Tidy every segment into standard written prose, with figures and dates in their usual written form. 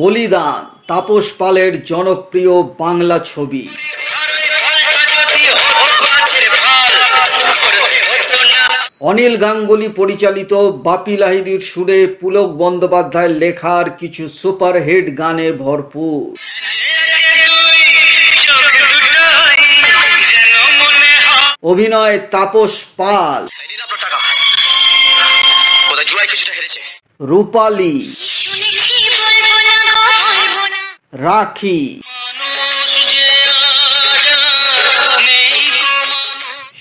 বলিদান তাপস পালের জনপ্রিয় বাংলা ছবি। অনিল গাঙ্গুলি পরিচালিত বাপি লাহিড়ীর সুরে পুলক বন্দ্যোপাধ্যায়ের লেখার কিছু সুপারহিট গানে ভরপুর। অভিনয় তাপস পাল, রূপালী, রাখি,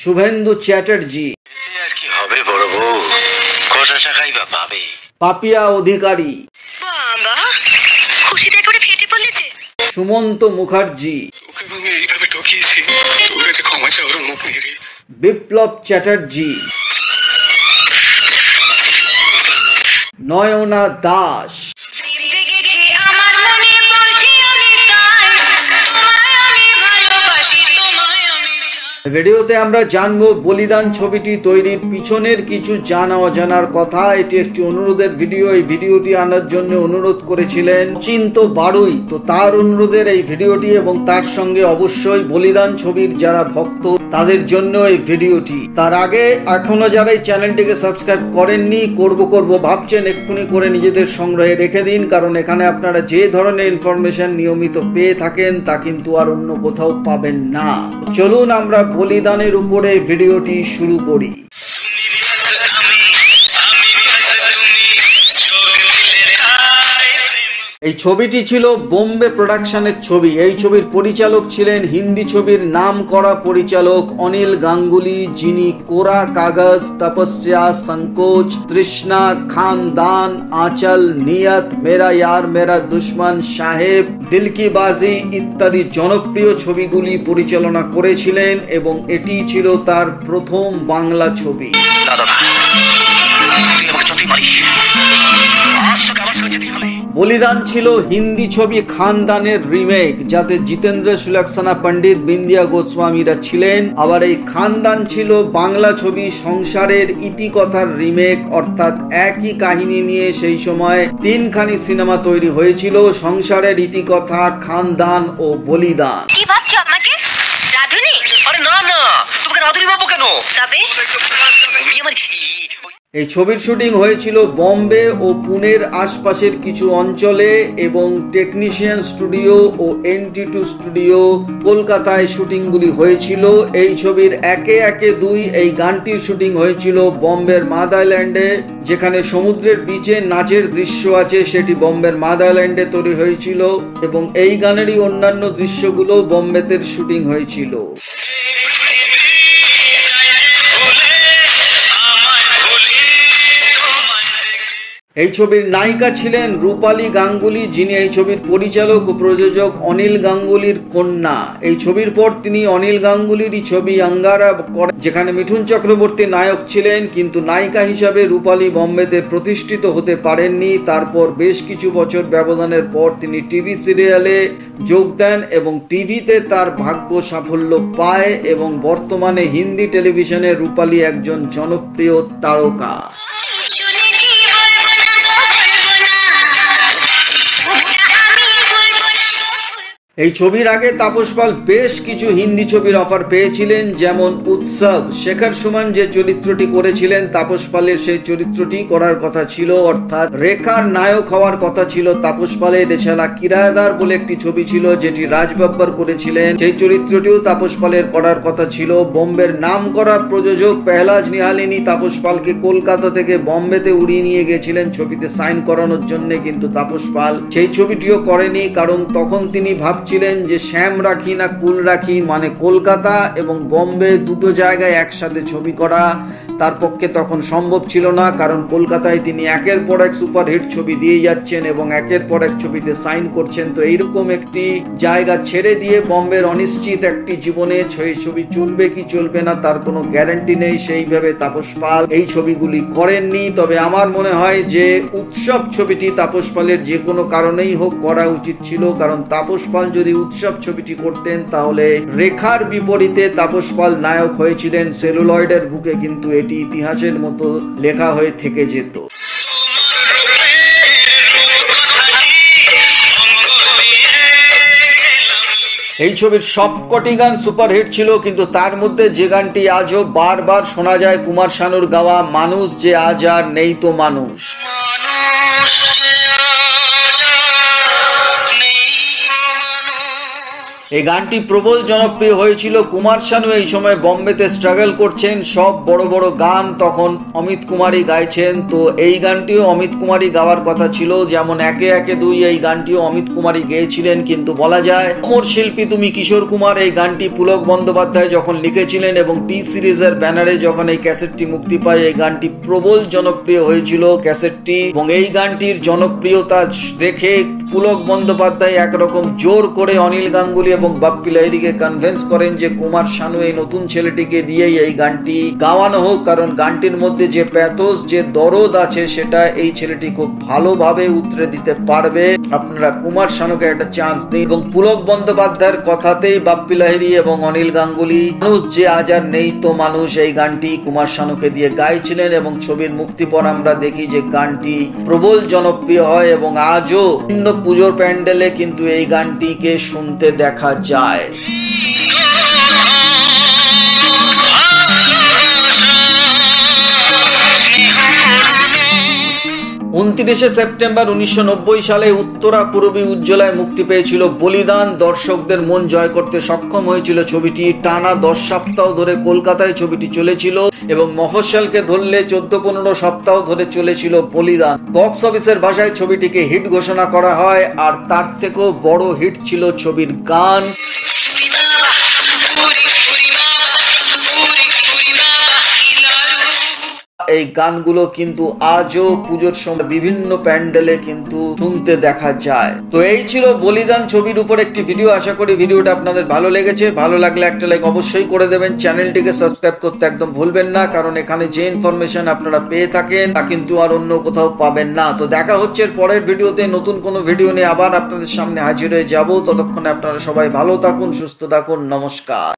শুভেন্দু চ্যাটার্জি, পাপিয়া অধিকারী, সুমন্ত মুখার্জি, বিপ্লব চ্যাটার্জি, নয়না দাস। ভিডিওতে আমরা জানবো বলিদান ছবিটি তৈরির পিছনের কিছু জানা অজানার কথা। এটি একটি অনুরোধের ভিডিও। এই ভিডিওটি আনার জন্য অনুরোধ করেছিলেন চিন্ত বারুই। তো তার অনুরোধের এই ভিডিওটি এবং তার সঙ্গে অবশ্যই বলিদান ছবির যারা ভক্ত তাদের জন্য এই ভিডিওটি। তার আগে এখনো যারা এই চ্যানেলটিকে সাবস্ক্রাইব করেননি, করব ভাবছেন, এক্ষুনি করে নিজেদের সংগ্রহে রেখে দিন, কারণ এখানে আপনারা যে ধরনের ইনফরমেশন নিয়মিত পেয়ে থাকেন তা কিন্তু আর অন্য কোথাও পাবেন না। চলুন আমরা বলিদানের উপরে ভিডিওটি শুরু করি। এই ছবিটি ছিল বোম্বে প্রোডাকশনের ছবি। এই ছবির পরিচালক ছিলেন হিন্দি ছবির নাম করা পরিচালক অনিল গাঙ্গুলি, যিনি কোরা কাগজ, তপস্যা, সংকোচ, তৃষ্ণা, খানদান, আঁচল, নিয়ত, মেরা ইয়ার মেরা দুশ্মন, সাহেব, দিল কি বাজি ইত্যাদি জনপ্রিয় ছবিগুলি পরিচালনা করেছিলেন এবং এটি ছিল তার প্রথম বাংলা ছবি। বলিদান ছিল হিন্দি ছবি খানদানের রিমেক, যাতে জিতেন্দ্র সুলক্ষণা পণ্ডিত, বিন্দিয়া গোস্বামীরা ছিলেন। আবার এই খানদান ছিল বাংলা ছবি সংসারের ইতিকথার রিমেক, অর্থাৎ একই কাহিনী নিয়ে সেই সময় তিনখানি সিনেমা তৈরি হয়েছিল, সংসারের ইতিকথা, খানদান ও বলিদান। কি ভাবছো আমাকে? রাধুনি? আরে না না, তোমাকে রাধুনি ভাববো কেন? তবে তুমি আমার এই ছবির শুটিং হয়েছিল বম্বে ও পুনের আশপাশের কিছু অঞ্চলে এবং টেকনিশিয়ান স্টুডিও ও NT2 স্টুডিও কলকাতায় শুটিংগুলি হয়েছিল। এই ছবির একে একে দুই এই গানটির শুটিং হয়েছিল বম্বের মাদ আইল্যান্ডে, যেখানে সমুদ্রের বিচে নাচের দৃশ্য আছে সেটি বম্বের মাদ আইল্যান্ডে তৈরি হয়েছিল এবং এই গানেরই অন্যান্য দৃশ্যগুলো বম্বেতে শুটিং হয়েছিল। এই ছবির নায়িকা ছিলেন রূপালী গাঙ্গুলি, যিনি এই ছবির পরিচালক ও প্রযোজক অনিল গাঙ্গুলির কন্যা। এই ছবির পর তিনি অনিল গাঙ্গুলিরই ছবি আঙ্গারা করেন, যেখানে মিঠুন চক্রবর্তী নায়ক ছিলেন, কিন্তু নায়িকা হিসাবে রূপালী বম্বেতে প্রতিষ্ঠিত হতে পারেননি। তারপর বেশ কিছু বছর ব্যবধানের পর তিনি টিভি সিরিয়ালে যোগ দেন এবং টিভিতে তার ভাগ্য সাফল্য পায় এবং বর্তমানে হিন্দি টেলিভিশনে রূপালী একজন জনপ্রিয় তারকা। এই ছবির আগে তাপস পাল বেশ কিছু হিন্দি ছবির অফার পেয়েছিলেন, যেমন উৎসব। শেখর সুমন যে চরিত্রটি করেছিলেন তাপস পালের সেই চরিত্রটি করার কথা ছিল, অর্থাৎ রেখার নায়ক হওয়ার কথা ছিল তাপস পালের। এছাড়া কিরায়দার বলে একটি ছবি ছিল যেটি রাজ বাব্বর করেছিলেন, সেই চরিত্রটিও তাপস পালের করার কথা ছিল। বোম্বের নাম করা প্রযোজক পেহলাজ নিহালিনী তাপস পালকে কলকাতা থেকে বম্বেতে উড়িয়ে নিয়ে গেছিলেন ছবিতে সাইন করানোর জন্য, কিন্তু তাপস পাল সেই ছবিটিও করেনি, কারণ তখন তিনি ভাবছিলেন যে শ্যাম রাখি না কুল রাখি, মানে কলকাতা এবং বম্বে দুটো জায়গায় একসাথে ছবি করা তার পক্ষে তখন সম্ভব ছিল না, কারণ কলকাতায় তিনি একের পর এক সুপারহিট ছবি দিয়ে যাচ্ছেন এবং একের পর এক ছবিতে সাইন করছেন। তো এইরকম একটি জায়গা ছেড়ে দিয়ে বম্বের অনিশ্চিত একটি জীবনে ছবি চলবে কি চলবে না তার কোনো গ্যারান্টি নেই, সেইভাবে তাপস পাল এই ছবিগুলি করেননি। তবে আমার মনে হয় যে উৎসব ছবিটি তাপস পালের যে কোনো কারণেই হোক করা উচিত ছিল, কারণ তাপস পাল যদি উৎসব ছবিটি করতেন তাহলে রেখার বিপরীতে তাপস পাল নায়ক হয়েছিলেন সেলুলয়েডের বুকে, কিন্তু এটি ইতিহাসের মতো লেখা হয়ে থেকে যেত। এই ছবির সবকটি গান সুপারহিট ছিল, কিন্তু তার মধ্যে যে গানটি আজও বারবার শোনা যায় কুমার শানুর গাওয়া, মানুষ যে আজ আর নেই তো মানুষ। এই গানটি প্রবল জনপ্রিয় হয়েছিল। কুমার শানু এই সময় বম্বেতে স্ট্রাগল করছেন, সব বড় বড় গান তখন অমিত কুমারই গাইছেন। তো এই গানটিও অমিত কুমারই গাওয়ার কথা ছিল, যেমন একে একে দুই এই গানটিও অমিত কুমারই গেয়েছিলেন। কিন্তু বলা যায় অমর শিল্পী তুমি কিশোর কুমার এই গানটি পুলক বন্দ্যোপাধ্যায় যখন লিখেছিলেন এবং টি সিরিজের ব্যানারে যখন এই ক্যাসেটটি মুক্তি পায়, এই গানটি প্রবল জনপ্রিয় হয়েছিল ক্যাসেটটি। এবং এই গানটির জনপ্রিয়তা দেখে পুলক বন্দ্যোপাধ্যায় একরকম জোর করে অনিল গাঙ্গুলি এবং বাপ্পি লাহিড়ীকে কনভিন্স করেন যে কুমার শানু এই নতুন ছেলেটিকে দিয়েই এই গানটি গাওয়ানো হোক, কারণ গানটির মধ্যে যে প্যাথোস যে দরদ আছে সেটা এই ছেলেটি খুব ভালোভাবে উতরে দিতে পারবে। আপনারা কুমার শানুকে একটা চান্স দিন। এবং পুলক বন্দ্যোপাধ্যায়ের কথাতেই বাপ্পি লাহিড়ী এবং অনিল গাঙ্গুলি মানুষ যে আজ আর নেই তো মানুষ এই গানটি কুমার শানুকে দিয়ে গাইছিলেন। এবং ছবির মুক্তি পর আমরা দেখি যে গানটি প্রবল জনপ্রিয় হয় এবং আজও বিভিন্ন পুজোর প্যান্ডেলে কিন্তু এই গানটিকে শুনতে দেখা যায়। 29 সেপ্টেম্বর 1990 সালে উত্তরা পূর্বী উজ্জ্বলায় মুক্তি পেয়েছিল বলিদান। দর্শকদের মন জয় করতে সক্ষম হয়েছিল ছবিটি। টানা 10 সপ্তাহ ধরে কলকাতায় ছবিটি চলেছিল এবং মফস্বলকে ধরলে 14-15 সপ্তাহ ধরে চলেছিল বলিদান। বক্স অফিসের ভাষায় ছবিটিকে হিট ঘোষণা করা হয়, আর তার থেকেও বড় হিট ছিল ছবির গান। এই গানগুলো কিন্তু আজও পুজোর সময় বিভিন্ন প্যান্ডেলে কিন্তু শুনতে দেখা যায়। তো এই ছিল বলিদান ছবির উপর একটি ভিডিও। আশা করি ভিডিওটা আপনাদের ভালো লেগেছে। ভালো লাগলে একটা লাইক অবশ্যই করে দেবেন। চ্যানেলটিকে সাবস্ক্রাইব করতে একদম ভুলবেন না, কারণ এখানে যে ইনফরমেশন আপনারা পেয়ে থাকেন তা কিন্তু আর অন্য কোথাও পাবেন না। তো দেখা হচ্ছে পরের ভিডিওতে, নতুন কোনো ভিডিও নিয়ে আবার আপনাদের সামনে হাজির হয়ে যাব। ততক্ষণে আপনারা সবাই ভালো থাকুন, সুস্থ থাকুন। নমস্কার।